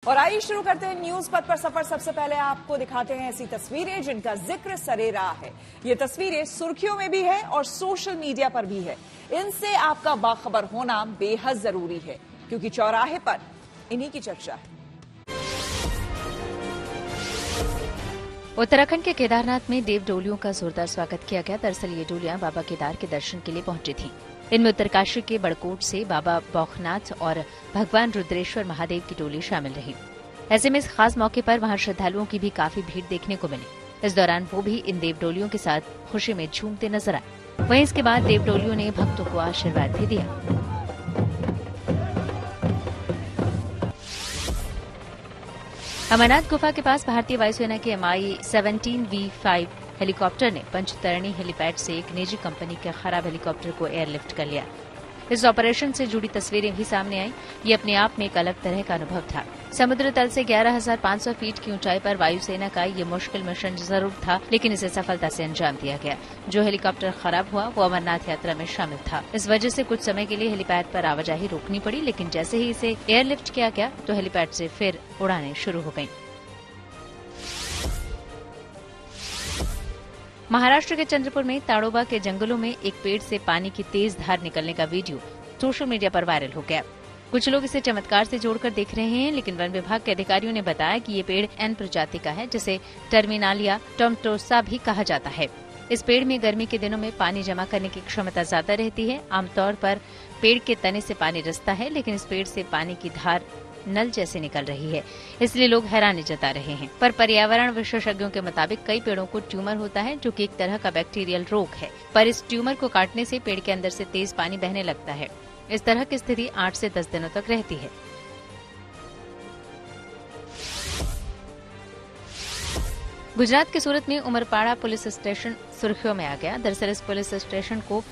और आइए शुरू करते हैं न्यूज पथ पर सफर। सबसे पहले आपको दिखाते हैं ऐसी तस्वीरें जिनका जिक्र सरे रहा है। ये तस्वीरें सुर्खियों में भी है और सोशल मीडिया पर भी है। इनसे आपका बाखबर होना बेहद जरूरी है, क्योंकि चौराहे पर इन्हीं की चर्चा है। उत्तराखंड के केदारनाथ में देव डोलियों का जोरदार स्वागत किया गया। दरअसल ये डोलियां बाबा केदार के दर्शन के लिए पहुंची थीं। इनमें उत्तरकाशी के बड़कोट से बाबा बौखनाथ और भगवान रुद्रेश्वर महादेव की डोली शामिल रही। ऐसे में इस खास मौके पर वहां श्रद्धालुओं की भी काफी भीड़ देखने को मिली। इस दौरान वो भी इन देव डोलियों के साथ खुशी में झूमते नजर आए। वहीं इसके बाद देव डोलियों ने भक्तों को आशीर्वाद भी दिया। अमरनाथ गुफा के पास भारतीय वायुसेना के Mi-17V5 हेलीकॉप्टर ने पंचतरणी हेलीपैड से एक निजी कंपनी के खराब हेलीकॉप्टर को एयरलिफ्ट कर लिया। इस ऑपरेशन से जुड़ी तस्वीरें भी सामने आई। ये अपने आप में एक अलग तरह का अनुभव था। समुद्र तल से 11,500 फीट की ऊंचाई पर वायुसेना का ये मुश्किल मिशन जरूर था, लेकिन इसे सफलता से अंजाम दिया गया। जो हेलीकॉप्टर खराब हुआ वो अमरनाथ यात्रा में शामिल था। इस वजह से कुछ समय के लिए हेलीपैड पर आवाजाही रोकनी पड़ी, लेकिन जैसे ही इसे एयरलिफ्ट किया गया तो हेलीपैड से फिर उड़ानें शुरू हो गयी। महाराष्ट्र के चंद्रपुर में ताड़ोबा के जंगलों में एक पेड़ से पानी की तेज धार निकलने का वीडियो सोशल मीडिया पर वायरल हो गया। कुछ लोग इसे चमत्कार से जोड़कर देख रहे हैं, लेकिन वन विभाग के अधिकारियों ने बताया कि ये पेड़ एन प्रजाति का है, जिसे टर्मिनालिया टोमटोसा भी कहा जाता है। इस पेड़ में गर्मी के दिनों में पानी जमा करने की क्षमता ज्यादा रहती है। आमतौर पर पेड़ के तने से पानी रिसता है, लेकिन इस पेड़ से पानी की धार नल जैसे निकल रही है, इसलिए लोग हैरानी जता रहे हैं। पर पर्यावरण विशेषज्ञों के मुताबिक कई पेड़ों को ट्यूमर होता है, जो कि एक तरह का बैक्टीरियल रोग है। पर इस ट्यूमर को काटने से पेड़ के अंदर से तेज पानी बहने लगता है। इस तरह की स्थिति 8 से 10 दिनों तक रहती है। गुजरात के सूरत में उमरपाड़ा पुलिस स्टेशन सुर्खियों में आ गया। दरअसल इस पुलिस स्टेशन को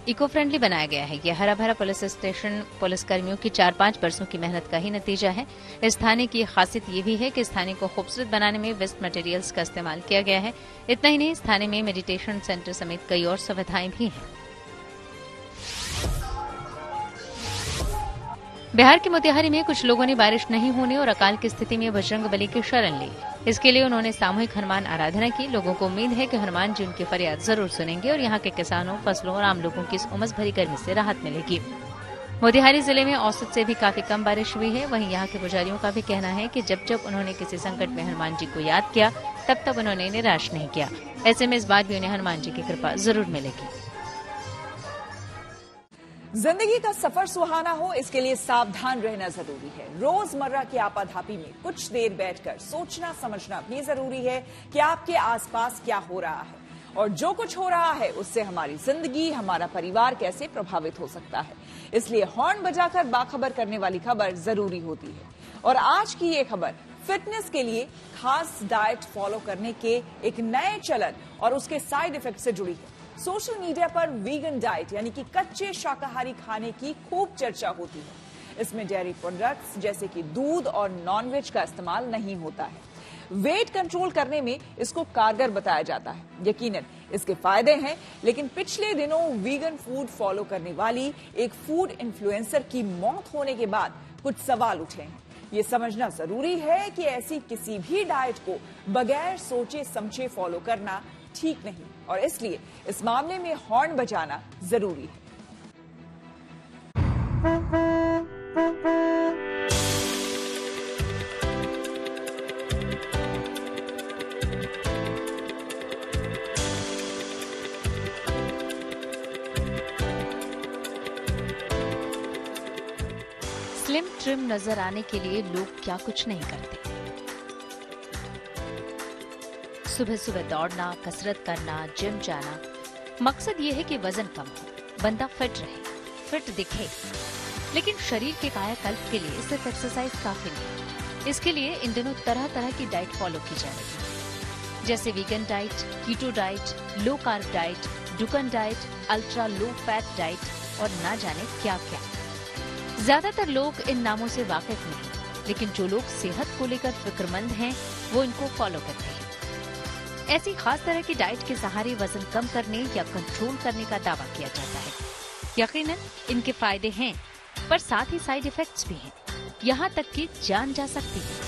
इको फ्रेंडली बनाया गया है। यह हरा भरा पुलिस स्टेशन पुलिसकर्मियों की 4-5 बरसों की मेहनत का ही नतीजा है। इस थाने की खासियत ये भी है कि इस थाने को खूबसूरत बनाने में वेस्ट मटेरियल्स का इस्तेमाल किया गया है। इतना ही नहीं, इस थाने में मेडिटेशन सेंटर समेत कई और सुविधाएं भी हैं। बिहार के मोतिहारी में कुछ लोगों ने बारिश नहीं होने और अकाल की स्थिति में बजरंगबली की शरण ली। इसके लिए उन्होंने सामूहिक हनुमान आराधना की। लोगों को उम्मीद है कि हनुमान जी उनकी फरियाद जरूर सुनेंगे और यहाँ के किसानों, फसलों और आम लोगों की इस उमस भरी गर्मी से राहत मिलेगी। मोतिहारी जिले में औसत से भी काफी कम बारिश हुई है। वहीं यहाँ के पुजारियों का भी कहना है कि जब जब उन्होंने किसी संकट में हनुमान जी को याद किया, तब तब उन्होंने निराश नहीं किया। ऐसे में इस बार भी उन्हें हनुमान जी की कृपा जरूर मिलेगी। जिंदगी का सफर सुहाना हो, इसके लिए सावधान रहना जरूरी है। रोजमर्रा की आपाधापी में कुछ देर बैठकर सोचना समझना भी जरूरी है कि आपके आसपास क्या हो रहा है और जो कुछ हो रहा है उससे हमारी जिंदगी, हमारा परिवार कैसे प्रभावित हो सकता है। इसलिए हॉर्न बजाकर बाखबर करने वाली खबर जरूरी होती है। और आज की ये खबर फिटनेस के लिए खास डाइट फॉलो करने के एक नए चलन और उसके साइड इफेक्ट से जुड़ी है। सोशल मीडिया पर वीगन डाइट यानी कि कच्चे शाकाहारी खाने की खूब चर्चा होती है। इसमें डेयरी प्रोडक्ट्स जैसे कि दूध और नॉनवेज का इस्तेमाल नहीं होता है। वेट कंट्रोल करने में इसको कारगर बताया जाता है। यकीनन इसके फायदे हैं, लेकिन पिछले दिनों वीगन फूड फॉलो करने वाली एक फूड इन्फ्लुएंसर की मौत होने के बाद कुछ सवाल उठे हैं। ये समझना जरूरी है कि ऐसी किसी भी डाइट को बगैर सोचे समझे फॉलो करना ठीक नहीं, और इसलिए इस मामले में हॉर्न बजाना जरूरी है। स्लिम ट्रिम नजर आने के लिए लोग क्या कुछ नहीं करते। सुबह सुबह दौड़ना, कसरत करना, जिम जाना, मकसद ये है कि वजन कम हो, बंदा फिट रहे, फिट दिखे। लेकिन शरीर के कायाकल्प के लिए सिर्फ एक्सरसाइज काफी नहीं। इसके लिए इन दिनों तरह तरह की डाइट फॉलो की जा रही है, जैसे vegan diet, keto diet, low carb diet, Dukan diet, ultra low fat diet और ना जाने क्या क्या। ज्यादातर लोग इन नामों से वाकिफ नहीं, लेकिन जो लोग सेहत को लेकर फिक्रमंद हैं वो इनको फॉलो करते हैं। ऐसी खास तरह की डाइट के सहारे वजन कम करने या कंट्रोल करने का दावा किया जाता है। यकीनन इनके फायदे हैं, पर साथ ही साइड इफेक्ट्स भी हैं। यहाँ तक कि जान जा सकती है।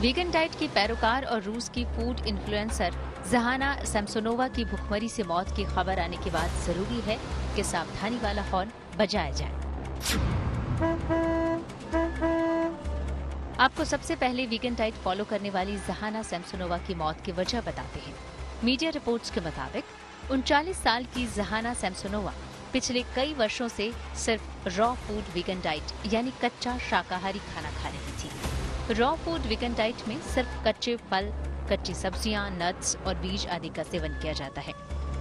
वीगन डाइट की पैरोकार और रूस की फूड इन्फ्लुएंसर जहाना सैमसोनोवा की भुखमरी से मौत की खबर आने के बाद जरूरी है कि सावधानी वाला हॉर्न बजाया जाए। आपको सबसे पहले वीगन डाइट फॉलो करने वाली जहाना सैमसोनोवा की मौत की वजह बताते हैं। मीडिया रिपोर्ट्स के मुताबिक 39 साल की जहाना सैमसोनोवा पिछले कई वर्षों से सिर्फ रॉ फूड वीगन डाइट यानी कच्चा शाकाहारी खाना खा रही थी। रॉ फूड वीगन डाइट में सिर्फ कच्चे फल, कच्ची सब्जियां, नट्स और बीज आदि का सेवन किया जाता है,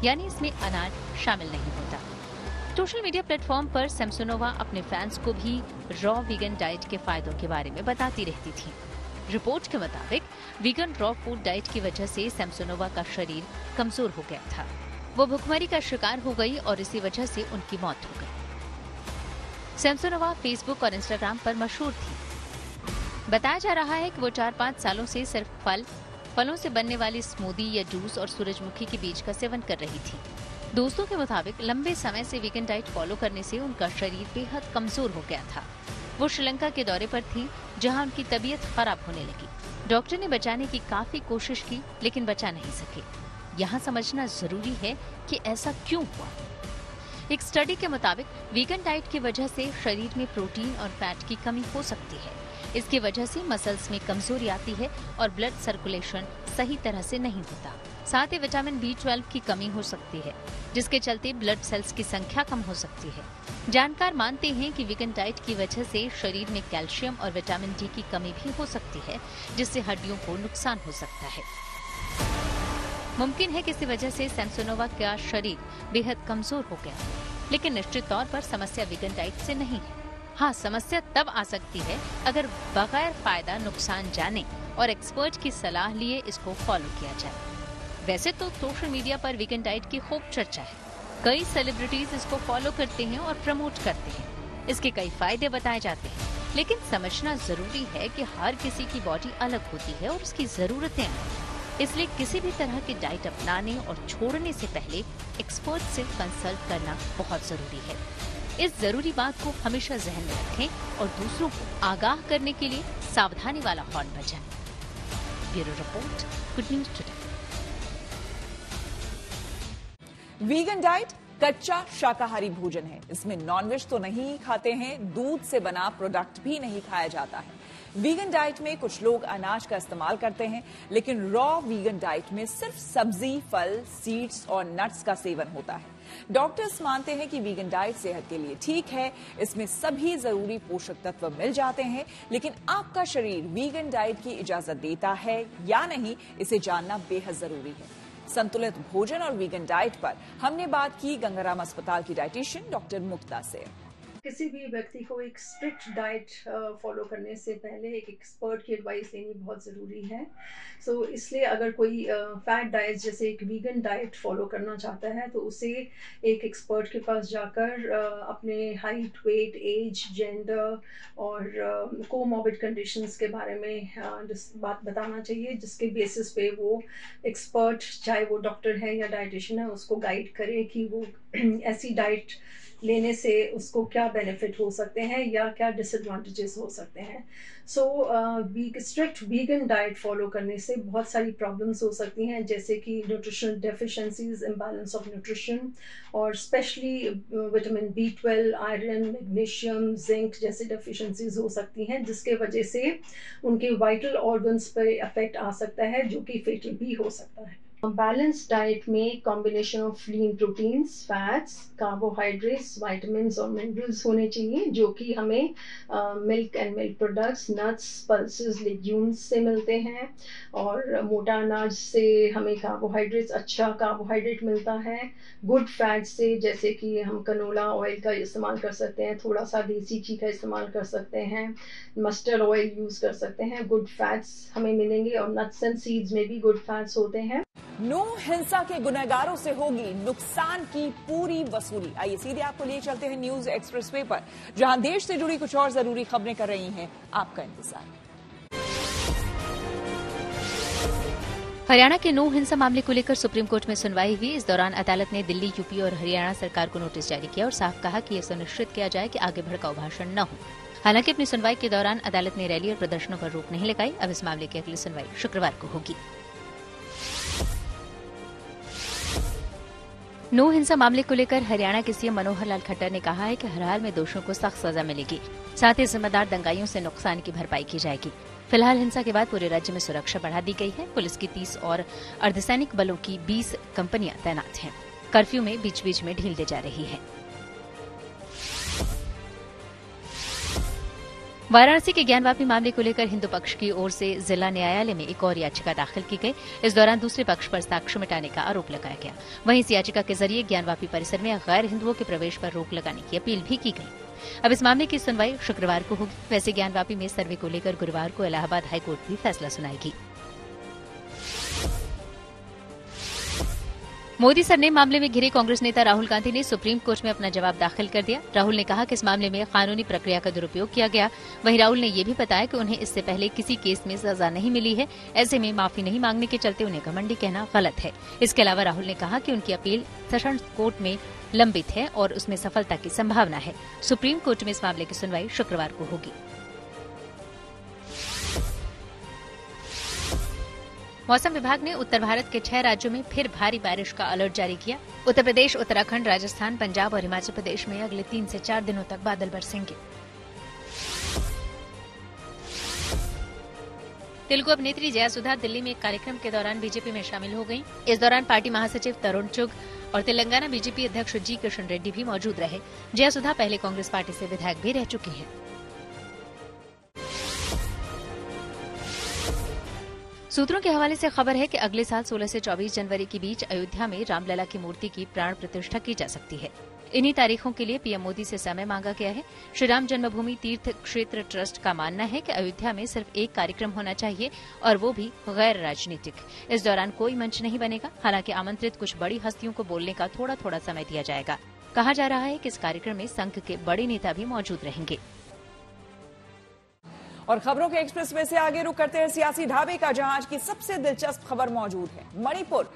यानी इसमें अनाज शामिल नहीं होता। सोशल मीडिया प्लेटफॉर्म पर सैमसोनोवा अपने फैंस को भी रॉ वीगन डाइट के फायदों के बारे में बताती रहती थी। रिपोर्ट के मुताबिक वीगन रॉ फूड डाइट की वजह से सैमसोनोवा का शरीर कमजोर हो गया था। वो भुखमरी का शिकार हो गई और इसी वजह से उनकी मौत हो गई। सैमसोनोवा फेसबुक और इंस्टाग्राम पर मशहूर थी। बताया जा रहा है कि वो 4-5 सालों से सिर्फ फलों से बनने वाली स्मूदी या जूस और सूरजमुखी के बीज का सेवन कर रही थी। दोस्तों के मुताबिक लंबे समय से वीगन डाइट फॉलो करने से उनका शरीर बेहद कमजोर हो गया था। वो श्रीलंका के दौरे पर थी, जहां उनकी तबीयत खराब होने लगी। डॉक्टर ने बचाने की काफी कोशिश की, लेकिन बचा नहीं सके। यहाँ समझना जरूरी है कि ऐसा क्यों हुआ। एक स्टडी के मुताबिक वीगन डाइट की वजह से शरीर में प्रोटीन और फैट की कमी हो सकती है। इसकी वजह से मसल्स में कमजोरी आती है और ब्लड सर्कुलेशन सही तरह से नहीं होता। साथ ही विटामिन B12 की कमी हो सकती है, जिसके चलते ब्लड सेल्स की संख्या कम हो सकती है। जानकार मानते हैं कि वीगन डाइट की वजह से शरीर में कैल्शियम और विटामिन D की कमी भी हो सकती है, जिससे हड्डियों को नुकसान हो सकता है। मुमकिन है कि इसी वजह से सैमसोनोवा का शरीर बेहद कमजोर हो गया, लेकिन निश्चित तौर पर समस्या वीगन डाइट से नहीं है। हाँ, समस्या तब आ सकती है अगर बगैर फायदा नुकसान जाने और एक्सपर्ट की सलाह लिए इसको फॉलो किया जाए। वैसे तो सोशल मीडिया पर वीगन डाइट की खूब चर्चा है। कई सेलिब्रिटीज इसको फॉलो करते हैं और प्रमोट करते हैं। इसके कई फायदे बताए जाते हैं, लेकिन समझना जरूरी है कि हर किसी की बॉडी अलग होती है और उसकी जरूरतें अलग। इसलिए किसी भी तरह की डाइट अपनाने और छोड़ने से पहले एक्सपर्ट से कंसल्ट करना बहुत जरूरी है। इस जरूरी बात को हमेशा जहन में रखें और दूसरों को आगाह करने के लिए सावधानी वाला हॉर्न बजाएं। Bureau report, good news today. Vegan diet कच्चा शाकाहारी भोजन है। इसमें नॉनवेज तो नहीं खाते हैं, दूध से बना प्रोडक्ट भी नहीं खाया जाता है। वीगन डाइट में कुछ लोग अनाज का इस्तेमाल करते हैं, लेकिन रॉ वीगन डाइट में सिर्फ सब्जी, फल, सीड्स और नट्स का सेवन होता है। डॉक्टर्स मानते हैं कि वीगन डाइट सेहत के लिए ठीक है, इसमें सभी जरूरी पोषक तत्व मिल जाते हैं, लेकिन आपका शरीर वीगन डाइट की इजाजत देता है या नहीं, इसे जानना बेहद जरूरी है। संतुलित भोजन और वीगन डाइट पर हमने बात की गंगाराम अस्पताल की डाइटिशियन डॉक्टर मुक्ता से। किसी भी व्यक्ति को एक स्ट्रिक्ट डाइट फॉलो करने से पहले एक एक्सपर्ट की एडवाइस लेनी बहुत ज़रूरी है। सो इसलिए अगर कोई फैट डाइट जैसे एक वीगन डाइट फॉलो करना चाहता है तो उसे एक एक्सपर्ट के पास जाकर अपने हाइट, वेट, एज, जेंडर और कोमॉर्बिड कंडीशंस के बारे में बात बताना चाहिए, जिसके बेसिस पे वो एक्सपर्ट, चाहे वो डॉक्टर है या डाइटिशियन है, उसको गाइड करे कि वो ऐसी डाइट लेने से उसको क्या बेनिफिट हो सकते हैं या क्या डिसएडवांटेजेस हो सकते हैं। So strict vegan diet follow करने से बहुत सारी प्रॉब्लम्स हो सकती हैं, जैसे कि nutritional deficiencies, imbalance of nutrition और specially vitamin B12, iron, magnesium, zinc जैसे डेफिशिएंसीज हो सकती हैं, जिसके वजह से उनके वाइटल ऑर्गन्स पर इफेक्ट आ सकता है, जो कि फेटल भी हो सकता है। बैलेंस डाइट में combination of lean proteins, fats, carbohydrates, vitamins और मिनरल्स होने चाहिए, जो कि हमें milk and milk products, nuts, pulses, legumes से मिलते हैं। और मोटा अनाज से हमें कार्बोहाइड्रेट्स, अच्छा कार्बोहाइड्रेट मिलता है। गुड फैट से जैसे कि हम कनोला ऑयल का इस्तेमाल कर सकते हैं, थोड़ा सा देसी घी का इस्तेमाल कर सकते हैं, मस्टर्ड ऑयल यूज़ कर सकते हैं। गुड फैट्स हमें मिलेंगे और नट्स एंड सीड्स में भी गुड फैट्स होते हैं। नो हिंसा के गुनहगारों से होगी नुकसान की पूरी वसूली। आइए सीधे आपको लिए चलते हैं न्यूज एक्सप्रेसवे पर, जहां देश से जुड़ी कुछ और जरूरी खबरें कर रही हैं आपका इंतजार। हरियाणा के नो हिंसा मामले को लेकर सुप्रीम कोर्ट में सुनवाई हुई। इस दौरान अदालत ने दिल्ली, यूपी और हरियाणा सरकार को नोटिस जारी किया और साफ कहा कि यह सुनिश्चित किया जाए कि आगे भड़काऊ भाषण न हो। हालांकि अपनी सुनवाई के दौरान अदालत ने रैली और प्रदर्शनों पर रोक नहीं लगाई। अब इस मामले की अगली सुनवाई शुक्रवार को होगी। नो हिंसा मामले को लेकर हरियाणा के सीएम मनोहर लाल खट्टर ने कहा है कि हर हाल में दोषियों को सख्त सजा मिलेगी, साथ ही जिम्मेदार दंगाइयों से नुकसान की भरपाई की जाएगी। फिलहाल हिंसा के बाद पूरे राज्य में सुरक्षा बढ़ा दी गई है। पुलिस की 30 और अर्धसैनिक बलों की 20 कंपनियां तैनात हैं। कर्फ्यू में बीच बीच में ढील दी जा रही है। वाराणसी के ज्ञानवापी मामले को लेकर हिंदू पक्ष की ओर से जिला न्यायालय में एक और याचिका दाखिल की गई। इस दौरान दूसरे पक्ष पर साक्ष्य मिटाने का आरोप लगाया गया। वहीं इस याचिका के जरिए ज्ञानवापी परिसर में गैर हिंदुओं के प्रवेश पर रोक लगाने की अपील भी की गई। अब इस मामले की सुनवाई शुक्रवार को होगी। वैसे ज्ञानवापी में सर्वे को लेकर गुरुवार को इलाहाबाद हाईकोर्ट भी फैसला सुनाएगी। मोदी सर ने मामले में घिरे कांग्रेस नेता राहुल गांधी ने सुप्रीम कोर्ट में अपना जवाब दाखिल कर दिया। राहुल ने कहा कि इस मामले में कानूनी प्रक्रिया का दुरुपयोग किया गया। वहीं राहुल ने ये भी बताया कि उन्हें इससे पहले किसी केस में सजा नहीं मिली है। ऐसे में माफी नहीं मांगने के चलते उन्हें घमंडी कहना गलत है। इसके अलावा राहुल ने कहा कि उनकी अपील सेशंस कोर्ट में लंबित है और उसमें सफलता की संभावना है। सुप्रीम कोर्ट में इस मामले की सुनवाई शुक्रवार को होगी। मौसम विभाग ने उत्तर भारत के 6 राज्यों में फिर भारी बारिश का अलर्ट जारी किया। उत्तर प्रदेश, उत्तराखंड, राजस्थान, पंजाब और हिमाचल प्रदेश में अगले 3 से 4 दिनों तक बादल बरसेंगे। तेलुगु अभिनेत्री जयासुधा दिल्ली में एक कार्यक्रम के दौरान बीजेपी में शामिल हो गयीं। इस दौरान पार्टी महासचिव तरुण चुग और तेलंगाना बीजेपी अध्यक्ष जी किशन रेड्डी भी मौजूद रहे। जयासुधा पहले कांग्रेस पार्टी से विधायक भी रह चुकी हैं। सूत्रों के हवाले से खबर है कि अगले साल 16 से 24 जनवरी के बीच अयोध्या में रामलला की मूर्ति की प्राण प्रतिष्ठा की जा सकती है। इन्हीं तारीखों के लिए पीएम मोदी से समय मांगा गया है। श्री राम जन्मभूमि तीर्थ क्षेत्र ट्रस्ट का मानना है कि अयोध्या में सिर्फ एक कार्यक्रम होना चाहिए और वो भी गैर राजनीतिक। इस दौरान कोई मंच नहीं बनेगा। हालांकि आमंत्रित कुछ बड़ी हस्तियों को बोलने का थोड़ा थोड़ा समय दिया जाएगा। कहा जा रहा है कि इस कार्यक्रम में संघ के बड़े नेता भी मौजूद रहेंगे। और खबरों के एक्सप्रेस में से आगे रुक करते हैं सियासी ढाबे का, जहां आज की सबसे दिलचस्प खबर मौजूद है। मणिपुर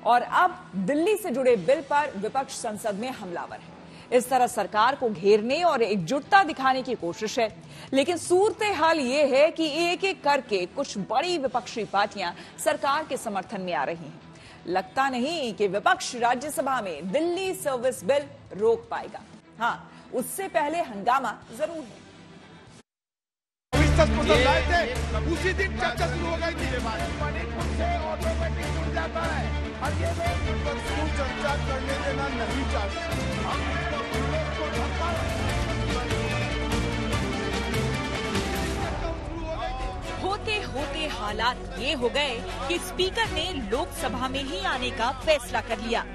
और अब दिल्ली से जुड़े बिल पर विपक्ष संसद में हमलावर है। इस तरह सरकार को घेरने और एकजुटता दिखाने की कोशिश है। लेकिन सूरत हाल ये है कि एक एक करके कुछ बड़ी विपक्षी पार्टियां सरकार के समर्थन में आ रही हैं। लगता नहीं कि विपक्ष राज्यसभा में दिल्ली सर्विस बिल रोक पाएगा। हाँ, उससे पहले हंगामा जरूर है। उसी दिन चर्चा शुरू हो गई थी। मणिपुर से ऑटोमेटिक जुड़ जाता है और ये लोग चर्चा करने देना नहीं चाहते। होते होते हालात ये हो गए कि स्पीकर ने लोकसभा में ही आने का फैसला कर लिया।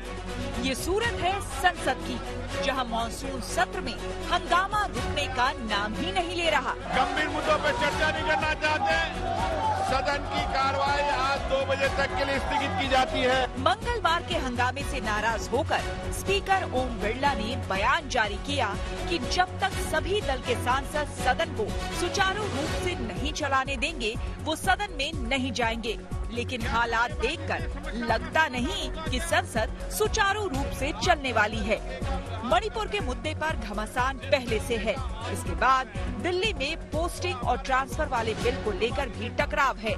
ये सूरत है संसद की, जहां मॉनसून सत्र में हंगामा रुकने का नाम ही नहीं ले रहा। गंभीर मुद्दों पर चर्चा नहीं करना चाहते। सदन की कार्रवाई आज 2 बजे तक के लिए स्थगित की जाती है। मंगलवार के हंगामे से नाराज होकर स्पीकर ओम बिरला ने बयान जारी किया कि जब तक सभी दल के सांसद सदन को सुचारू रूप से नहीं चलाने देंगे, वो सदन में नहीं जाएंगे। लेकिन हालात देखकर लगता नहीं कि संसद सुचारू रूप से चलने वाली है। मणिपुर के मुद्दे पर घमासान पहले से है। इसके बाद दिल्ली में पोस्टिंग और ट्रांसफर वाले बिल को लेकर भी टकराव है।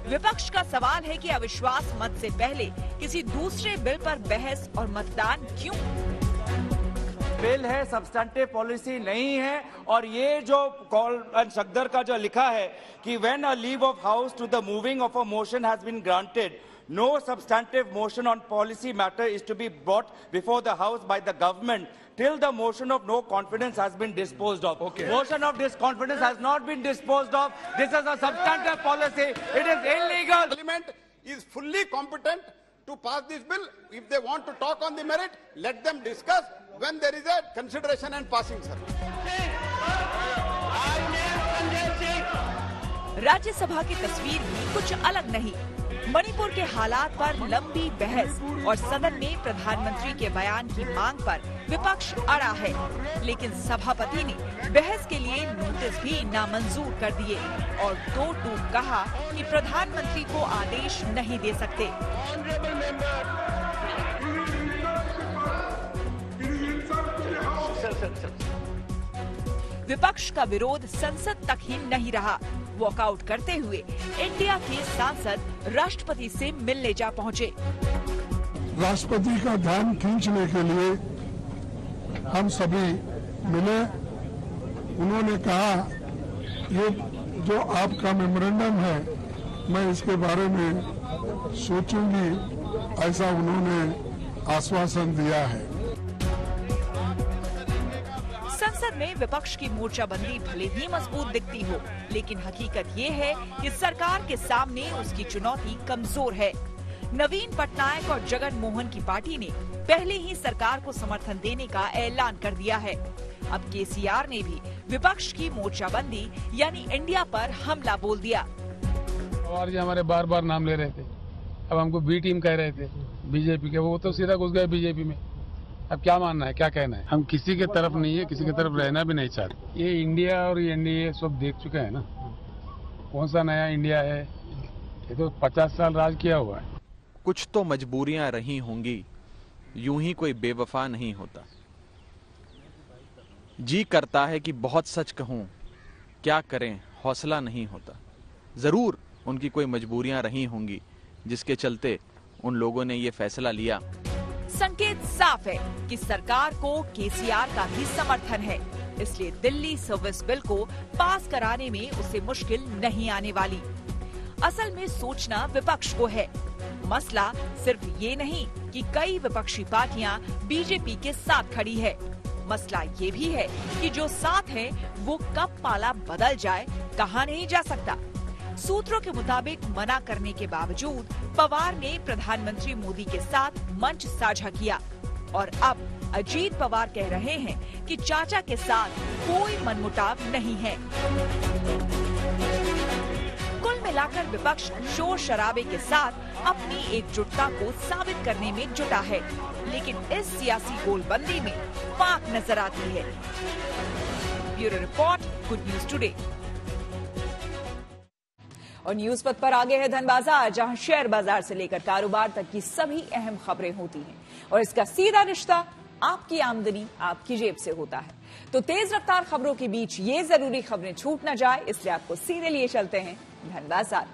विपक्ष का सवाल है कि अविश्वास मत से पहले किसी दूसरे बिल पर बहस और मतदान क्यों? बिल है, सब्सटेंटिव पॉलिसी नहीं है। और ये जो कॉल एंड सगदर का जो लिखा है कि when a leave of house to the moving of a motion has been granted, no substantive motion on policy matter is to be brought before the house by the government till the motion of no confidence has been disposed of. Okay. Motion of disconfidence has not been disposed of. This is a substantive policy. It is illegal. Parliament is fully competent to pass this bill. If they want to talk on the merit, let them discuss when there is a consideration and passing, sir. Rajya Sabha की तस्वीर भी कुछ अलग नहीं। मणिपुर के हालात पर लंबी बहस और सदन में प्रधानमंत्री के बयान की मांग पर विपक्ष अड़ा है। लेकिन सभापति ने बहस के लिए नोटिस भी नामंजूर कर दिए और दो टूक कहा कि प्रधानमंत्री को आदेश नहीं दे सकते। विपक्ष का विरोध संसद तक ही नहीं रहा। वॉकआउट करते हुए इंडिया के सांसद राष्ट्रपति से मिलने जा पहुंचे। राष्ट्रपति का ध्यान खींचने के लिए हम सभी मिले। उन्होंने कहा ये जो आपका मेमोरेंडम है मैं इसके बारे में सोचूंगी, ऐसा उन्होंने आश्वासन दिया है। संसद में विपक्ष की मोर्चाबंदी भले ही मजबूत दिखती हो, लेकिन हकीकत ये है कि सरकार के सामने उसकी चुनौती कमजोर है। नवीन पटनायक और जगन मोहन की पार्टी ने पहले ही सरकार को समर्थन देने का ऐलान कर दिया है। अब केसीआर ने भी विपक्ष की मोर्चाबंदी यानी इंडिया पर हमला बोल दिया। पवार जी हमारे बार बार नाम ले रहे थे, अब हमको बी टीम कह रहे थे बीजेपी के, वो तो सीधा घुस गए बीजेपी में। अब क्या मानना है, क्या कहना है? हम किसी के तरफ नहीं है, किसी की तरफ रहना भी नहीं चाहते। ये इंडिया और ये एनडीए सब देख चुके हैं ना, कौन सा नया इंडिया है? ये तो 50 साल राज किया हुआ है। कुछ तो मजबूरियां रही होंगी, यूं ही कोई बेवफा नहीं होता। जी करता है कि बहुत सच कहूं, क्या करें हौसला नहीं होता। जरूर उनकी कोई मजबूरियां रही होंगी जिसके चलते उन लोगों ने ये फैसला लिया। संकेत साफ है कि सरकार को केसीआर का भी समर्थन है, इसलिए दिल्ली सर्विस बिल को पास कराने में उसे मुश्किल नहीं आने वाली। असल में सोचना विपक्ष को है। मसला सिर्फ ये नहीं कि कई विपक्षी पार्टियां बीजेपी के साथ खड़ी है, मसला ये भी है कि जो साथ है वो कब पाला बदल जाए कहा नहीं जा सकता। सूत्रों के मुताबिक मना करने के बावजूद पवार ने प्रधानमंत्री मोदी के साथ मंच साझा किया और अब अजीत पवार कह रहे हैं कि चाचा के साथ कोई मनमुटाव नहीं है। कुल मिलाकर विपक्ष शोर शराबे के साथ अपनी एकजुटता को साबित करने में जुटा है, लेकिन इस सियासी गोलबंदी में फाक नजर आती है। Bureau report, good news today. और न्यूज पथ पर आगे है धन बाजार, जहां शेयर बाजार से लेकर कारोबार तक की सभी अहम खबरें होती हैं और इसका सीधा रिश्ता आपकी आमदनी आपकी जेब से होता है। तो तेज रफ्तार खबरों के बीच ये जरूरी खबरें छूट न जाए, इसलिए आपको सीधे लिए चलते हैं धन बाजार।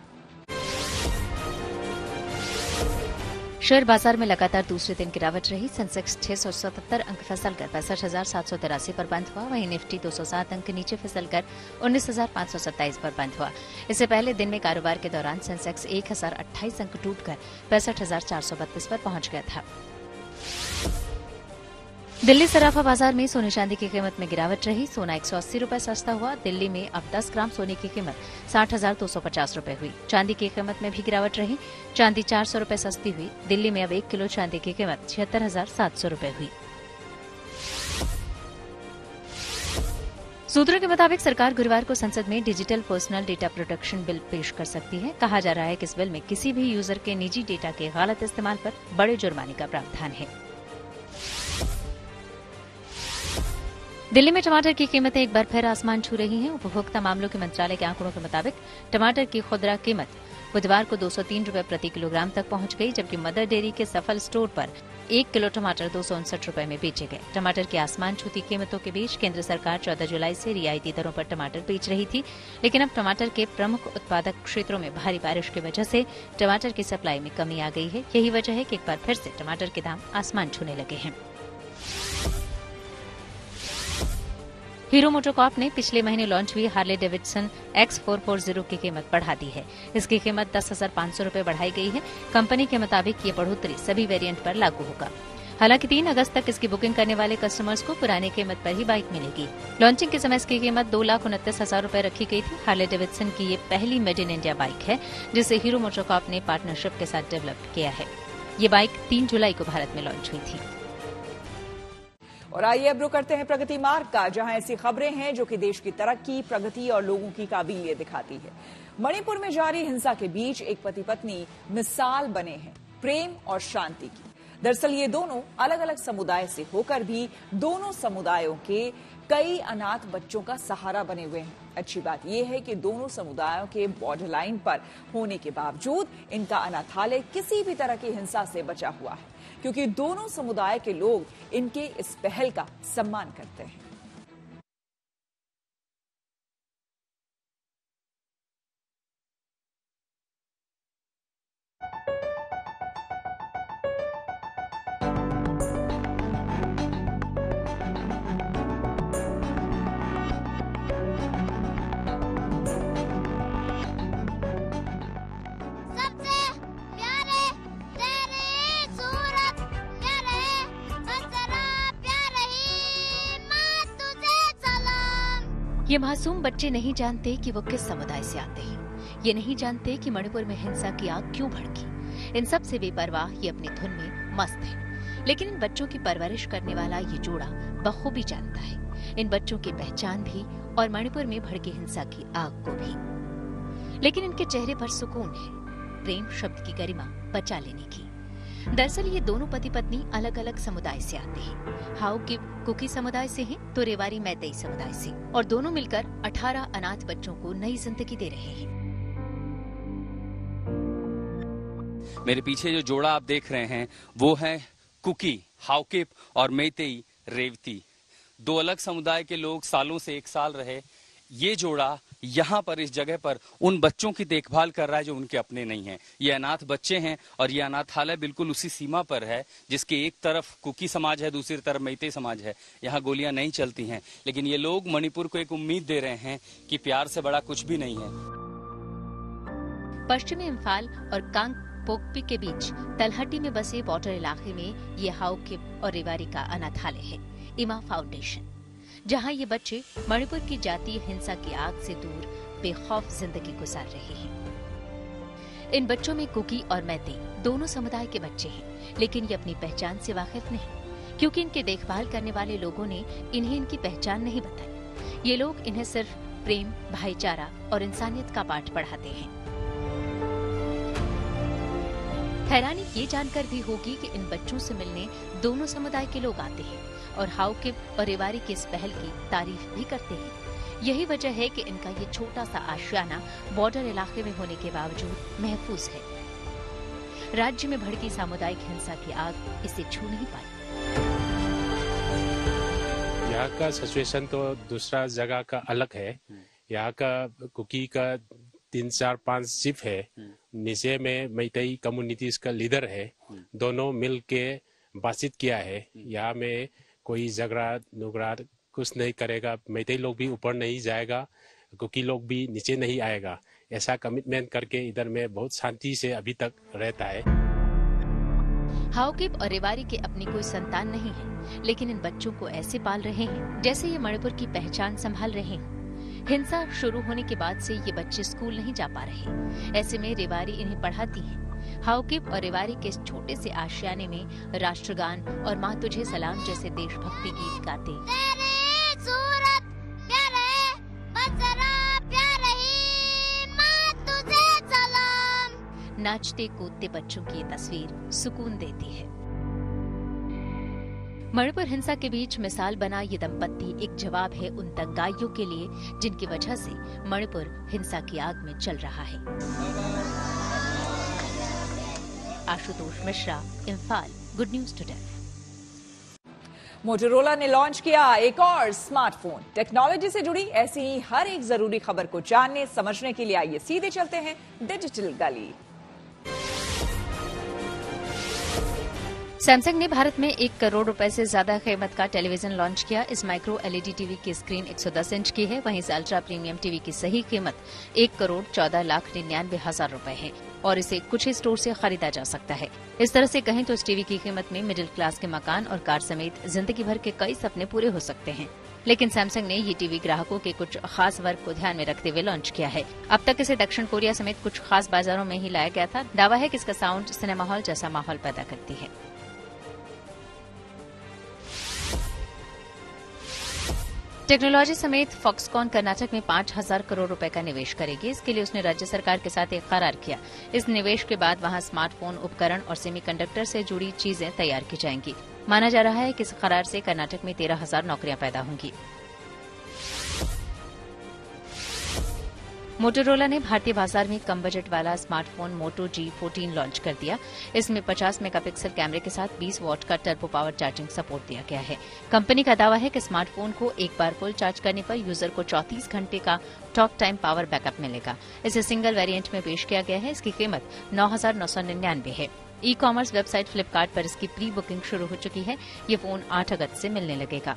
शेयर बाजार में लगातार दूसरे दिन गिरावट रही। सेंसेक्स 677 अंक फिसलकर 65,783 पर बंद हुआ। वहीं निफ्टी 207 अंक नीचे फिसलकर 19,527 पर बंद हुआ। इससे पहले दिन में कारोबार के दौरान सेंसेक्स 1,028 अंक टूटकर 65,432 पर पहुंच गया था। दिल्ली सराफा बाजार में सोने चांदी की कीमत में गिरावट रही। सोना 180 रुपए सस्ता हुआ। दिल्ली में अब 10 ग्राम सोने की कीमत 60,250 रुपए हुई। चांदी की कीमत में भी गिरावट रही। चांदी 400 रुपए सस्ती हुई। दिल्ली में अब 1 किलो चांदी की कीमत 76,700 रुपए हुई। सूत्रों के मुताबिक सरकार गुरुवार को संसद में digital personal data protection bill पेश कर सकती है। कहा जा रहा है कि इस बिल में किसी भी यूजर के निजी डेटा के गलत इस्तेमाल पर बड़े जुर्माने का प्रावधान है। दिल्ली में टमाटर की कीमतें एक बार फिर आसमान छू रही हैं। उपभोक्ता मामलों के मंत्रालय के आंकड़ों के मुताबिक टमाटर की खुदरा कीमत बुधवार को 203 रुपए प्रति किलोग्राम तक पहुंच गई, जबकि मदर डेयरी के सफल स्टोर पर 1 किलो टमाटर 259 रुपए में बेचे गए। टमाटर की आसमान छूती कीमतों के बीच केंद्र सरकार 14 जुलाई से रियायती दरों पर टमाटर बेच रही थी, लेकिन अब टमाटर के प्रमुख उत्पादक क्षेत्रों में भारी बारिश की वजह से टमाटर की सप्लाई में कमी आ गई है। यही वजह है कि एक बार फिर से टमाटर के दाम आसमान छूने लगे हैं। हीरो मोटोकॉर्प ने पिछले महीने लॉन्च हुई हार्ले डेविडसन X440 की कीमत बढ़ा दी है। इसकी कीमत 10,500 रुपए बढ़ाई गई है। कंपनी के मुताबिक ये बढ़ोतरी सभी वेरिएंट पर लागू होगा। हालांकि 3 अगस्त तक इसकी बुकिंग करने वाले कस्टमर्स को पुरानी कीमत पर ही बाइक मिलेगी। लॉन्चिंग के समय इसकी कीमत 2,29,000 रुपए रखी गई थी। हार्ले डेविडसन की ये पहली मेड इन इंडिया बाइक है जिसे हीरो मोटोकॉर्प ने पार्टनरशिप के साथ डेवलप किया है। ये बाइक 3 जुलाई को भारत में लॉन्च हुई थी। और आइए अब रुक करते हैं प्रगति मार्ग का, जहां ऐसी खबरें हैं जो कि देश की तरक्की, प्रगति और लोगों की काबिलियत दिखाती है। मणिपुर में जारी हिंसा के बीच एक पति पत्नी मिसाल बने हैं प्रेम और शांति की। दरअसल ये दोनों अलग अलग समुदाय से होकर भी दोनों समुदायों के कई अनाथ बच्चों का सहारा बने हुए हैं। अच्छी बात यह है कि दोनों समुदायों के बॉर्डर लाइन पर होने के बावजूद इनका अनाथालय किसी भी तरह की हिंसा से बचा हुआ है, क्योंकि दोनों समुदाय के लोग इनके इस पहल का सम्मान करते हैं। ये मासूम बच्चे नहीं जानते कि वो किस समुदाय से आते हैं। ये नहीं जानते कि मणिपुर में हिंसा की आग क्यों भड़की। इन सब से बेपरवाह ये अपनी धुन में मस्त है। लेकिन इन बच्चों की परवरिश करने वाला ये जोड़ा बखूबी जानता है इन बच्चों की पहचान भी और मणिपुर में भड़की हिंसा की आग को भी। लेकिन इनके चेहरे पर सुकून है, प्रेम शब्द की गरिमा बचा लेने की। दरअसल ये दोनों पति पत्नी अलग अलग समुदाय से आते हैं। हाउकिप कुकी समुदाय से हैं तो रेवारी मैतेई समुदाय से, और दोनों मिलकर 18 अनाथ बच्चों को नई जिंदगी दे रहे हैं। मेरे पीछे जो जोड़ा आप देख रहे हैं वो है कुकी, हाउकिप और मैतेई रेवती। दो अलग समुदाय के लोग सालों से एक साल रहे। ये जोड़ा यहाँ पर इस जगह पर उन बच्चों की देखभाल कर रहा है जो उनके अपने नहीं हैं। ये अनाथ बच्चे हैं और ये अनाथालय बिल्कुल उसी सीमा पर है जिसके एक तरफ कुकी समाज है, दूसरी तरफ मैतेई समाज है। यहाँ गोलियां नहीं चलती हैं, लेकिन ये लोग मणिपुर को एक उम्मीद दे रहे हैं कि प्यार से बड़ा कुछ भी नहीं है। पश्चिमी इम्फाल और कांग पोकपी के बीच तलहटी में बसे बॉर्डर इलाके में ये हाउकिप और रेवारी का अनाथालय है, इमा फाउंडेशन, जहां ये बच्चे मणिपुर की जातीय हिंसा की आग से दूर बेखौफ जिंदगी गुजार रहे हैं। इन बच्चों में कुकी और मैतेई दोनों समुदाय के बच्चे हैं, लेकिन ये अपनी पहचान से वाकिफ नहीं, क्योंकि इनके देखभाल करने वाले लोगों ने इन्हें इनकी पहचान नहीं बताई। ये लोग इन्हें सिर्फ प्रेम, भाईचारा और इंसानियत का पाठ पढ़ाते हैं। हैरानी ये जानकर भी होगी कि इन बच्चों से मिलने दोनों समुदाय के लोग आते हैं और हाउकिप और रेवारी की इस पहल की तारीफ भी करते हैं। यही वजह है कि इनका ये छोटा सा आशियाना बॉर्डर इलाके में होने के बावजूद महफूज है। राज्य में भड़की सामुदायिक हिंसा की आग इसे छू नहीं पाई। यहाँ का सिचुएशन तो दूसरा जगह का अलग है। यहाँ का कुकी का 3-4-5 चिफ है, नीचे में मैतेई कम्युनिटीज का लीडर है। दोनों मिल के बातचीत किया है। यहाँ में कोई झगड़ा नुगड़ा कुछ नहीं करेगा। मैतेई लोग भी ऊपर नहीं जाएगा, कुकी लोग भी नीचे नहीं आएगा। ऐसा कमिटमेंट करके इधर में बहुत शांति से अभी तक रहता है। हाउकिप और रेवारी के अपनी कोई संतान नहीं है, लेकिन इन बच्चों को ऐसे पाल रहे हैं जैसे ये मणिपुर की पहचान संभाल रहे हैं। हिंसा शुरू होने के बाद से ये बच्चे स्कूल नहीं जा पा रहे। ऐसे में रेवारी इन्हें पढ़ाती है। हाउकिप और रेवारी के इस छोटे से आशियाने में राष्ट्रगान और माँ तुझे सलाम जैसे देशभक्ति गीत गाते, नाचते कूदते बच्चों की ये तस्वीर सुकून देती है। मणिपुर हिंसा के बीच मिसाल बना ये दंपत्ति एक जवाब है उन दंगाइयों के लिए जिनकी वजह से मणिपुर हिंसा की आग में जल रहा है। Ashutosh Mishra, Imphal, good news today. Motorola ने लॉन्च किया एक और स्मार्टफोन। टेक्नोलॉजी से जुड़ी ऐसी ही हर एक जरूरी खबर को जानने समझने के लिए आइए सीधे चलते हैं डिजिटल गली। सैमसंग ने भारत में 1 करोड़ रुपए से ज्यादा कीमत का टेलीविजन लॉन्च किया। इस माइक्रो एलईडी टीवी की स्क्रीन 110 इंच की है। वहीं इस अल्ट्रा प्रीमियम टीवी की सही कीमत 1,14,99,000 रुपए है और इसे कुछ ही स्टोर से खरीदा जा सकता है। इस तरह से कहें तो इस टीवी की कीमत में मिडिल क्लास के मकान और कार समेत जिंदगी भर के कई सपने पूरे हो सकते हैं। लेकिन सैमसंग ने ये टीवी ग्राहकों के कुछ खास वर्ग को ध्यान में रखते हुए लॉन्च किया है। अब तक इसे दक्षिण कोरिया समेत कुछ खास बाजारों में ही लाया गया था। दावा है कि इसका साउंड सिनेमा हॉल जैसा माहौल पैदा करती है। टेक्नोलॉजी समेत फॉक्सकॉन कर्नाटक में 5,000 करोड़ रुपए का निवेश करेगी। इसके लिए उसने राज्य सरकार के साथ एक करार किया। इस निवेश के बाद वहां स्मार्टफोन उपकरण और सेमीकंडक्टर से जुड़ी चीजें तैयार की जाएंगी। माना जा रहा है कि इस करार से कर्नाटक में 13,000 नौकरियां पैदा होंगी। मोटोरोला ने भारतीय बाजार में कम बजट वाला स्मार्टफोन मोटो G14 लॉन्च कर दिया। इसमें 50 मेगापिक्सल कैमरे के साथ 20 वॉट का टर्बो पावर चार्जिंग सपोर्ट दिया गया है। कंपनी का दावा है कि स्मार्टफोन को एक बार फुल चार्ज करने पर यूजर को 34 घंटे का टॉक टाइम पावर बैकअप मिलेगा। इसे सिंगल वेरिएंट में पेश किया गया है। इसकी कीमत 9,999 है। ई कॉमर्स वेबसाइट फ्लिपकार्ट पर इसकी प्री बुकिंग शुरू हो चुकी है। ये फोन 8 अगस्त से मिलने लगेगा।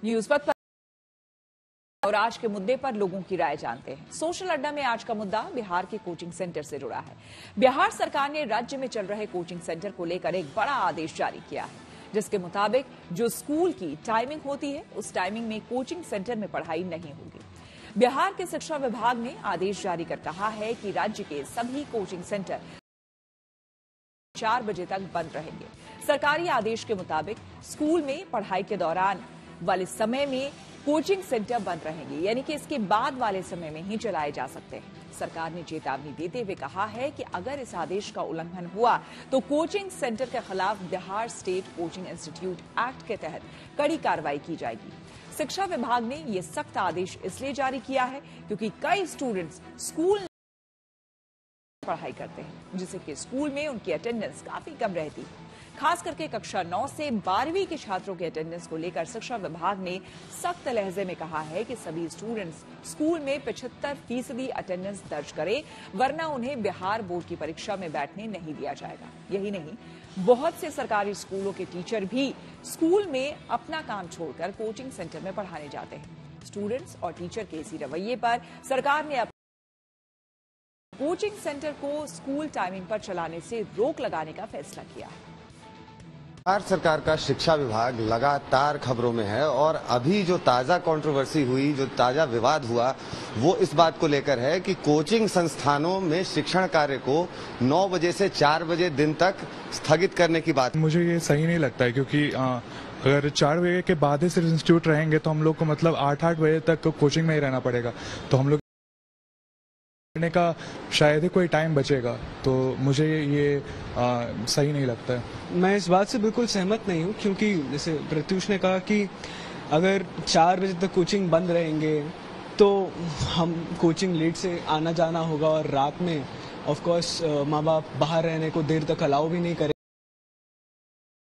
न्यूज पर और आज के मुद्दे पर लोगों की राय जानते हैं। सोशल अड्डा में आज का मुद्दा बिहार के कोचिंग सेंटर से जुड़ा है। बिहार सरकार ने राज्य में चल रहे कोचिंग सेंटर को लेकर एक बड़ा आदेश जारी किया है। जिसके मुताबिक जो स्कूल की टाइमिंग होती है उस टाइमिंग में कोचिंग सेंटर में पढ़ाई नहीं होगी। बिहार के शिक्षा विभाग ने आदेश जारी कर कहा है कि राज्य के सभी कोचिंग सेंटर 4 बजे तक बंद रहेंगे। सरकारी आदेश के मुताबिक स्कूल में पढ़ाई के दौरान वाले समय में कोचिंग सेंटर बंद रहेंगे, यानी कि इसके बाद वाले समय में ही चलाए जा सकते हैं। सरकार ने चेतावनी देते हुए कहा है कि अगर इस आदेश का उल्लंघन हुआ तो कोचिंग सेंटर के खिलाफ Bihar state coaching institute act के तहत कड़ी कार्रवाई की जाएगी। शिक्षा विभाग ने यह सख्त आदेश इसलिए जारी किया है क्योंकि कई स्टूडेंट्स स्कूल पढ़ाई करते हैं, जिससे कि स्कूल में उनकी अटेंडेंस काफी कम रहती है। खास करके कक्षा 9 से 12वीं के छात्रों के अटेंडेंस को लेकर शिक्षा विभाग ने सख्त लहजे में कहा है कि सभी स्टूडेंट्स स्कूल में 75% अटेंडेंस दर्ज करें, वरना उन्हें बिहार बोर्ड की परीक्षा में बैठने नहीं दिया जाएगा। यही नहीं, बहुत से सरकारी स्कूलों के टीचर भी स्कूल में अपना काम छोड़कर कोचिंग सेंटर में पढ़ाने जाते हैं। स्टूडेंट्स और टीचर के इसी रवैये पर सरकार ने कोचिंग सेंटर को स्कूल टाइमिंग पर चलाने से रोक लगाने का फैसला किया है। बिहार सरकार का शिक्षा विभाग लगातार खबरों में है और अभी जो ताजा कंट्रोवर्सी हुई, जो ताजा विवाद हुआ, वो इस बात को लेकर है कि कोचिंग संस्थानों में शिक्षण कार्य को 9 बजे से 4 बजे दिन तक स्थगित करने की बात। मुझे ये सही नहीं लगता है क्योंकि अगर 4 बजे के बाद ही सिर्फ इंस्टीट्यूट रहेंगे तो हम लोग को मतलब 8 बजे तक कोचिंग में ही रहना पड़ेगा, तो हम लोग का शायद ही कोई टाइम बचेगा। तो मुझे ये सही नहीं लगता है। मैं इस बात से बिल्कुल सहमत नहीं हूँ क्योंकि जैसे प्रत्युष ने कहा कि अगर 4 बजे तक कोचिंग बंद रहेंगे तो हम कोचिंग लेट से आना जाना होगा और रात में ऑफ कोर्स माँ बाप बाहर रहने को देर तक अलाउ भी नहीं करेंगे,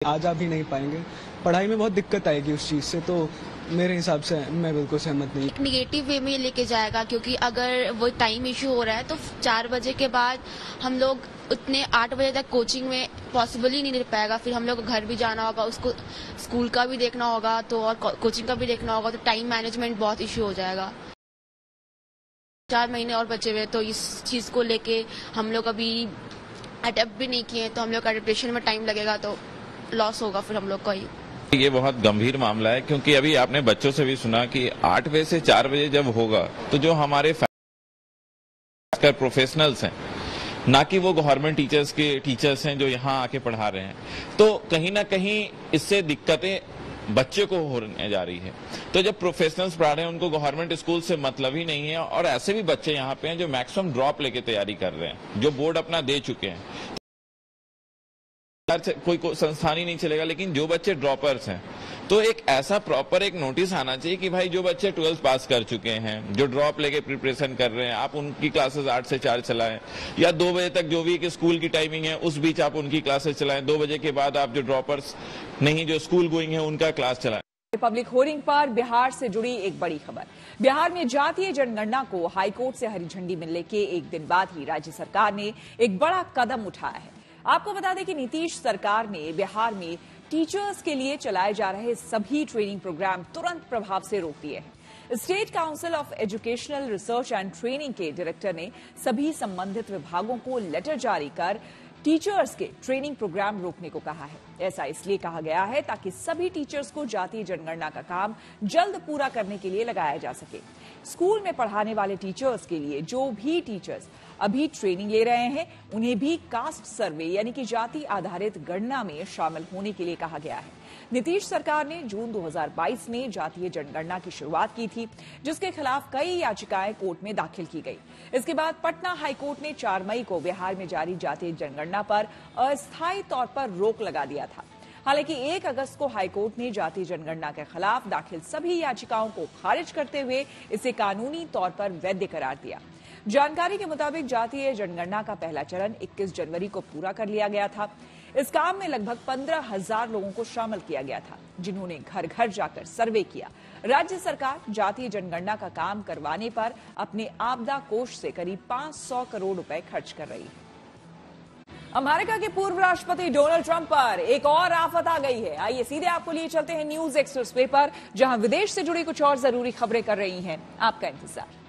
आ जा भी नहीं पाएंगे, पढ़ाई में बहुत दिक्कत आएगी उस चीज़ से। तो मेरे हिसाब से मैं बिल्कुल सहमत नहीं। निगेटिव वे में लेके जाएगा क्योंकि अगर वो टाइम इशू हो रहा है तो 4 बजे के बाद हम लोग उतने 8 बजे तक कोचिंग में पॉसिबल ही नहीं रह पाएगा। फिर हम लोग को घर भी जाना होगा, उसको स्कूल का भी देखना होगा तो और कोचिंग का भी देखना होगा, तो टाइम मैनेजमेंट बहुत इशू हो जाएगा। 4 महीने और बचे हुए, तो इस चीज़ को लेके हम लोग अभी अडेप्ट भी नहीं किए, तो हम लोग का एडेप्टेशन में टाइम लगेगा, तो लॉस होगा फिर हम लोग का ही। ये बहुत गंभीर मामला है क्योंकि अभी आपने बच्चों से भी सुना कि 8 बजे से 4 बजे जब होगा तो जो हमारे प्रोफेशनल्स हैं, ना कि वो गवर्नमेंट टीचर्स के टीचर्स हैं जो यहाँ आके पढ़ा रहे हैं, तो कहीं ना कहीं इससे दिक्कतें बच्चे को होने जा रही है। तो जब प्रोफेशनल्स पढ़ा रहे हैं उनको गवर्नमेंट स्कूल से मतलब ही नहीं है, और ऐसे भी बच्चे यहाँ पे हैं जो मैक्सिमम ड्रॉप लेके तैयारी कर रहे हैं, जो बोर्ड अपना दे चुके हैं। कोई संस्थान ही नहीं चलेगा, लेकिन जो बच्चे ड्रॉपर्स हैं तो एक ऐसा प्रॉपर एक नोटिस आना चाहिए कि भाई जो बच्चे 12th पास कर चुके हैं, जो ड्रॉप लेके प्रिपरेशन कर रहे हैं, आप उनकी क्लासेस 8 से 4 चलाएं, या 2 बजे तक जो भी स्कूल की टाइमिंग है उस बीच आप उनकी क्लासेस चलाएं। 2 बजे के बाद आप जो ड्रॉपर्स नहीं, जो स्कूल गोइंग है, उनका क्लास चलाएं। पब्लिक होर्डिंग पर बिहार से जुड़ी एक बड़ी खबर। बिहार में जातीय जनगणना को हाईकोर्ट से हरी झंडी मिलने के एक दिन बाद ही राज्य सरकार ने एक बड़ा कदम उठाया है। आपको बता दें कि नीतीश सरकार ने बिहार में टीचर्स के लिए चलाए जा रहे सभी ट्रेनिंग प्रोग्राम तुरंत प्रभाव से रोक दिए हैं। State council of educational research and training के डायरेक्टर ने सभी संबंधित विभागों को लेटर जारी कर टीचर्स के ट्रेनिंग प्रोग्राम रोकने को कहा है। ऐसा इसलिए कहा गया है ताकि सभी टीचर्स को जातीय जनगणना का काम जल्द पूरा करने के लिए लगाया जा सके। स्कूल में पढ़ाने वाले टीचर्स के लिए जो भी टीचर्स अभी ट्रेनिंग ले रहे हैं उन्हें भी कास्ट सर्वे यानी कि जाति आधारित गणना में शामिल होने के लिए कहा गया है। नीतीश सरकार ने जून 2022 में जातीय जनगणना की शुरुआत की थी, जिसके खिलाफ कई याचिकाएं कोर्ट में दाखिल की गई। इसके बाद पटना हाईकोर्ट ने 4 मई को बिहार में जारी जातीय जनगणना पर अस्थायी तौर पर रोक लगा दिया था। हालांकि 1 अगस्त को हाईकोर्ट ने जातीय जनगणना के खिलाफ दाखिल सभी याचिकाओं को खारिज करते हुए इसे कानूनी तौर पर वैध करार दिया। जानकारी के मुताबिक जातीय जनगणना का पहला चरण 21 जनवरी को पूरा कर लिया गया था। इस काम में लगभग 15,000 लोगों को शामिल किया गया था, जिन्होंने घर घर जाकर सर्वे किया। राज्य सरकार जातीय जनगणना का काम करवाने पर अपने आपदा कोष से करीब 500 करोड़ रुपए खर्च कर रही है। अमेरिका के पूर्व राष्ट्रपति डोनाल्ड ट्रंप पर एक और आफत आ गई है। आइए सीधे आपको लिए चलते हैं न्यूज एक्सप्रेस पे पर, जहां विदेश से जुड़ी कुछ और जरूरी खबरें कर रही हैं आपका इंतजार।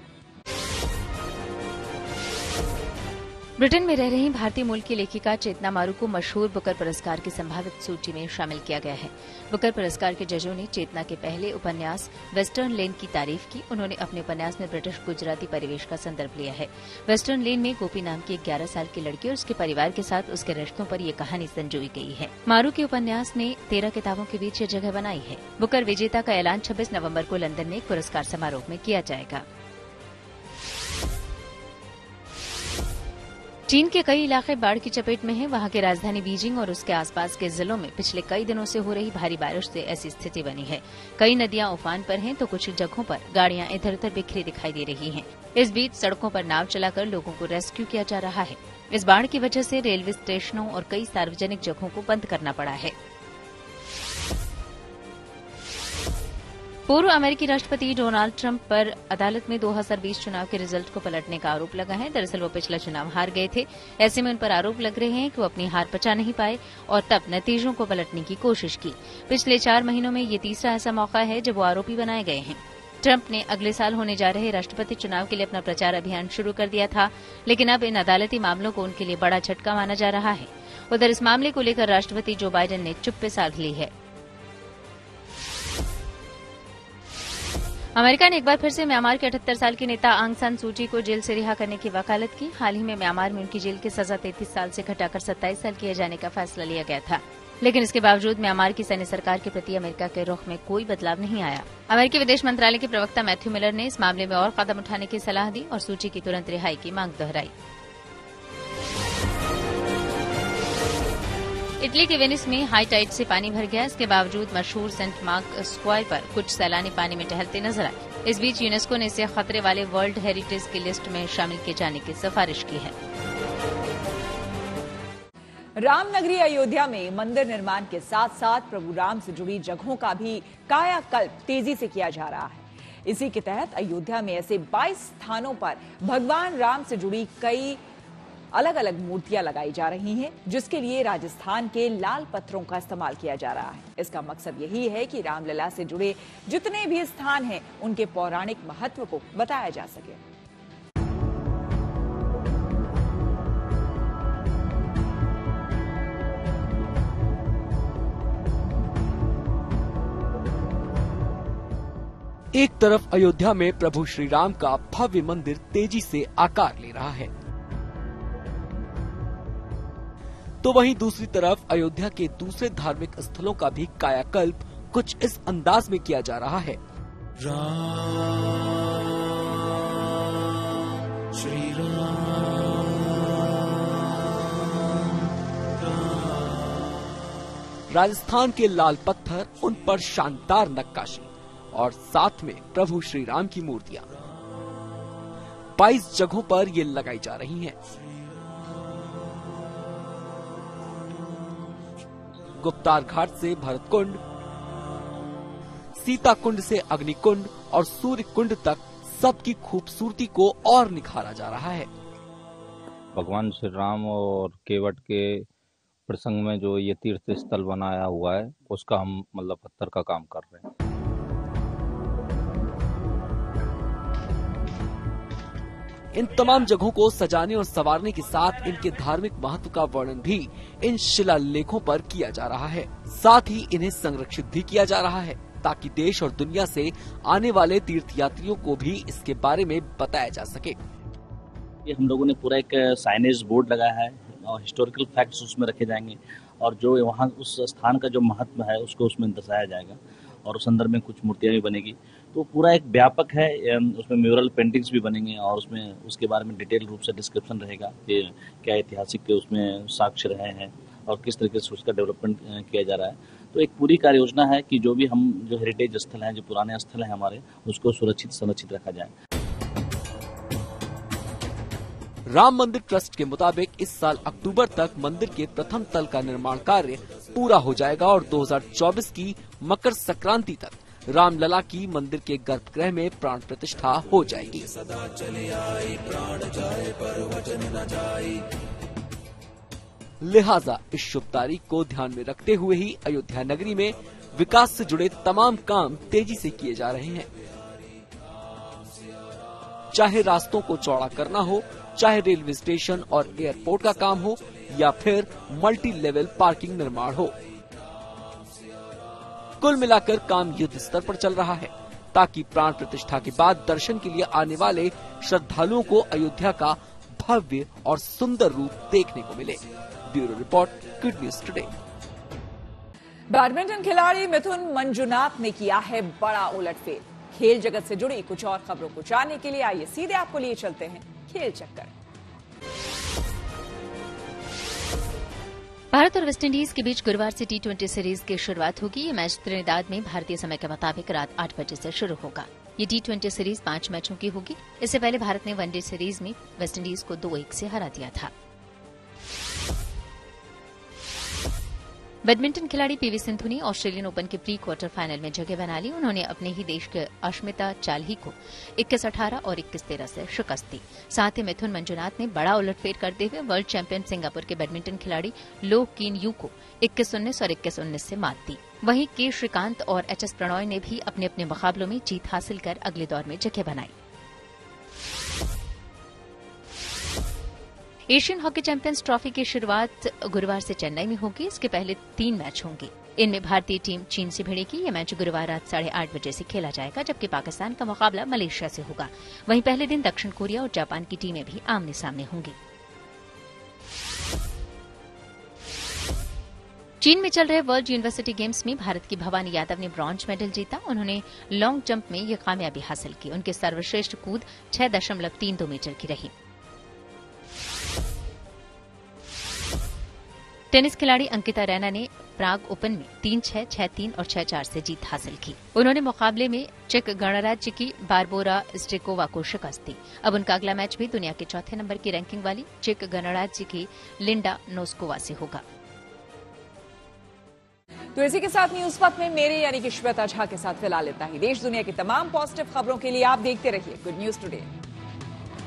ब्रिटेन में रह रही भारतीय मूल की लेखिका चेतना मारू को मशहूर बुकर पुरस्कार की संभावित सूची में शामिल किया गया है। बुकर पुरस्कार के जजों ने चेतना के पहले उपन्यास वेस्टर्न लेन की तारीफ की। उन्होंने अपने उपन्यास में ब्रिटिश गुजराती परिवेश का संदर्भ लिया है। वेस्टर्न लेन में गोपी नाम की एक 11 साल की लड़की और उसके परिवार के साथ उसके रिश्तों पर ये कहानी संजोई गई है। मारू के उपन्यास ने 13 किताबों के बीच ये जगह बनाई है। बुकर विजेता का ऐलान 26 नवम्बर को लंदन में एक पुरस्कार समारोह में किया जाएगा। चीन के कई इलाके बाढ़ की चपेट में हैं। वहां की राजधानी बीजिंग और उसके आसपास के जिलों में पिछले कई दिनों से हो रही भारी बारिश से ऐसी स्थिति बनी है। कई नदियां उफान पर हैं तो कुछ जगहों पर गाड़ियां इधर उधर बिखरी दिखाई दे रही हैं। इस बीच सड़कों पर नाव चलाकर लोगों को रेस्क्यू किया जा रहा है। इस बाढ़ की वजह से रेलवे स्टेशनों और कई सार्वजनिक जगहों को बंद करना पड़ा है। पूर्व अमेरिकी राष्ट्रपति डोनाल्ड ट्रंप पर अदालत में 2020 चुनाव के रिजल्ट को पलटने का आरोप लगा है। दरअसल वो पिछला चुनाव हार गए थे। ऐसे में उन पर आरोप लग रहे हैं कि वो अपनी हार पचा नहीं पाए और तब नतीजों को पलटने की कोशिश की। पिछले 4 महीनों में ये तीसरा ऐसा मौका है जब वो आरोपी बनाए गए हैं। ट्रंप ने अगले साल होने जा रहे राष्ट्रपति चुनाव के लिए अपना प्रचार अभियान शुरू कर दिया था, लेकिन अब इन अदालती मामलों को उनके लिए बड़ा झटका माना जा रहा है। उधर इस मामले को लेकर राष्ट्रपति जो बाइडेन ने चुप्पी साध ली है। अमेरिका ने एक बार फिर से म्यांमार के 78 साल की नेता आंग सान सू की को जेल से रिहा करने की वकालत की। हाल ही में म्यांमार में उनकी जेल की सजा 33 साल से घटाकर 27 साल किए जाने का फैसला लिया गया था, लेकिन इसके बावजूद म्यांमार की सैन्य सरकार के प्रति अमेरिका के रुख में कोई बदलाव नहीं आया। अमेरिकी विदेश मंत्रालय के प्रवक्ता मैथ्यू मिलर ने इस मामले में और कदम उठाने की सलाह दी और सू की तुरंत रिहाई की मांग दोहराई। इटली के वेनिस में हाई टाइड से पानी भर गया। इसके बावजूद मशहूर सेंट मार्क स्क्वायर पर कुछ सैलानी पानी में टहलते नजर आए। इस बीच यूनेस्को ने इसे खतरे वाले वर्ल्ड हेरिटेज की लिस्ट में शामिल किए जाने की सिफारिश की है। रामनगरी अयोध्या में मंदिर निर्माण के साथ साथ प्रभु राम से जुड़ी जगहों का भी कायाकल्प तेजी से किया जा रहा है। इसी के तहत अयोध्या में ऐसे 22 स्थानों पर भगवान राम से जुड़ी कई अलग अलग मूर्तियां लगाई जा रही हैं, जिसके लिए राजस्थान के लाल पत्थरों का इस्तेमाल किया जा रहा है। इसका मकसद यही है कि रामलला से जुड़े जितने भी स्थान हैं उनके पौराणिक महत्व को बताया जा सके। एक तरफ अयोध्या में प्रभु श्री राम का भव्य मंदिर तेजी से आकार ले रहा है, तो वहीं दूसरी तरफ अयोध्या के दूसरे धार्मिक स्थलों का भी कायाकल्प कुछ इस अंदाज में किया जा रहा है। राम श्री राम राजस्थान के लाल पत्थर, उन पर शानदार नक्काशी और साथ में प्रभु श्री राम की मूर्तियां 22 जगहों पर ये लगाई जा रही हैं। गुप्तार घाट से भरत कुंड, सीता कुंड से अग्निकुंड और सूर्य कुंड तक सबकी खूबसूरती को और निखारा जा रहा है। भगवान श्री राम और केवट के प्रसंग में जो ये तीर्थ स्थल बनाया हुआ है, उसका हम मतलब पत्थर का काम कर रहे हैं। इन तमाम जगहों को सजाने और संवारने के साथ इनके धार्मिक महत्व का वर्णन भी इन शिलालेखों पर किया जा रहा है। साथ ही इन्हें संरक्षित भी किया जा रहा है ताकि देश और दुनिया से आने वाले तीर्थयात्रियों को भी इसके बारे में बताया जा सके। ये हम लोगों ने पूरा एक साइनेज बोर्ड लगाया है और हिस्टोरिकल फैक्ट्स उसमें रखे जाएंगे और जो वहाँ उस स्थान का जो महत्व है उसको उसमें दर्शाया जाएगा और उस अंदर में कुछ मूर्तियाँ भी बनेगी। तो पूरा एक व्यापक है, उसमें म्यूरल पेंटिंग्स भी बनेंगे और उसमें उसके बारे में डिटेल रूप से डिस्क्रिप्शन रहेगा कि क्या ऐतिहासिक के उसमें साक्ष्य रहे हैं और किस तरीके से उसका डेवलपमेंट किया जा रहा है। तो एक पूरी कार्य योजना है कि जो भी हम जो हेरिटेज स्थल हैं, जो पुराने स्थल हैं हमारे, उसको सुरक्षित संरक्षित रखा जाए। राम मंदिर ट्रस्ट के मुताबिक इस साल अक्टूबर तक मंदिर के प्रथम तल का निर्माण कार्य पूरा हो जाएगा और 2024 की मकर संक्रांति तक रामलला की मंदिर के गर्भगृह में प्राण प्रतिष्ठा हो जाएगी। सदा चली आई, प्राण जाए पर वचन न जाई। लिहाजा इस शुभ तारीख को ध्यान में रखते हुए ही अयोध्या नगरी में विकास से जुड़े तमाम काम तेजी से किए जा रहे हैं। चाहे रास्तों को चौड़ा करना हो, चाहे रेलवे स्टेशन और एयरपोर्ट का काम हो या फिर मल्टी लेवल पार्किंग निर्माण हो। कुल मिलाकर काम युद्ध स्तर पर चल रहा है ताकि प्राण प्रतिष्ठा के बाद दर्शन के लिए आने वाले श्रद्धालुओं को अयोध्या का भव्य और सुंदर रूप देखने को मिले। Bureau report, good news today. Badminton खिलाड़ी मिथुन मंजुनाथ ने किया है बड़ा उलटफेर। खेल जगत से जुड़ी कुछ और खबरों को जानने के लिए आइए सीधे आपको लिए चलते हैं खेल चक्कर। भारत और वेस्टइंडीज के बीच गुरुवार से T20 सीरीज की शुरुआत होगी। ये मैच त्रिनिदाद में भारतीय समय के मुताबिक रात 8 बजे से शुरू होगा। ये T20 सीरीज 5 मैचों की होगी। इससे पहले भारत ने वनडे सीरीज में वेस्टइंडीज को 2-1 से हरा दिया था। बैडमिंटन खिलाड़ी पीवी सिंधु ने ऑस्ट्रेलियन ओपन के प्री क्वार्टर फाइनल में जगह बना ली। उन्होंने अपने ही देश के अश्मिता चाल्ही को 21-18 और 21-13 से शिकस्त दी। साथ ही मिथुन मंजुनाथ ने बड़ा उलटफेर करते हुए वर्ल्ड चैंपियन सिंगापुर के बैडमिंटन खिलाड़ी लो किन यू को 21-19 और 21-19 से मात दी। वहीं के श्रीकांत और HS प्रणॉय ने भी अपने अपने मुकाबलों में जीत हासिल कर अगले दौर में जगह बनाई। एशियन हॉकी चैंपियंस ट्रॉफी की शुरुआत गुरुवार से चेन्नई में होगी। इसके पहले 3 मैच होंगे। इनमें भारतीय टीम चीन से भिड़ेगी। यह मैच गुरुवार रात 8:30 बजे से खेला जाएगा, जबकि पाकिस्तान का मुकाबला मलेशिया से होगा। वहीं पहले दिन दक्षिण कोरिया और जापान की टीमें भी आमने सामने होंगी। चीन में चल रहे वर्ल्ड यूनिवर्सिटी गेम्स में भारत की भवानी यादव ने ब्रॉन्ज मेडल जीता। उन्होंने लॉन्ग जंप में यह कामयाबी हासिल की। उनकी सर्वश्रेष्ठ कूद 6.32 मीटर की रही। टेनिस खिलाड़ी अंकिता रैना ने प्राग ओपन में 3-6, 6-3 और 6-4 से जीत हासिल की। उन्होंने मुकाबले में चेक गणराज्य की बारबोरा स्ट्रेकोवा को शिकस्त दी। अब उनका अगला मैच भी दुनिया के 4थे नंबर की रैंकिंग वाली चेक गणराज्य की लिंडा नोस्कोवा से होगा। तो इसी के साथ न्यूज पथ में मेरे यानी कि श्वेता झा के साथ फिलहाल इतना ही। देश दुनिया की तमाम पॉजिटिव खबरों के लिए आप देखते रहिए गुड न्यूज टुडे।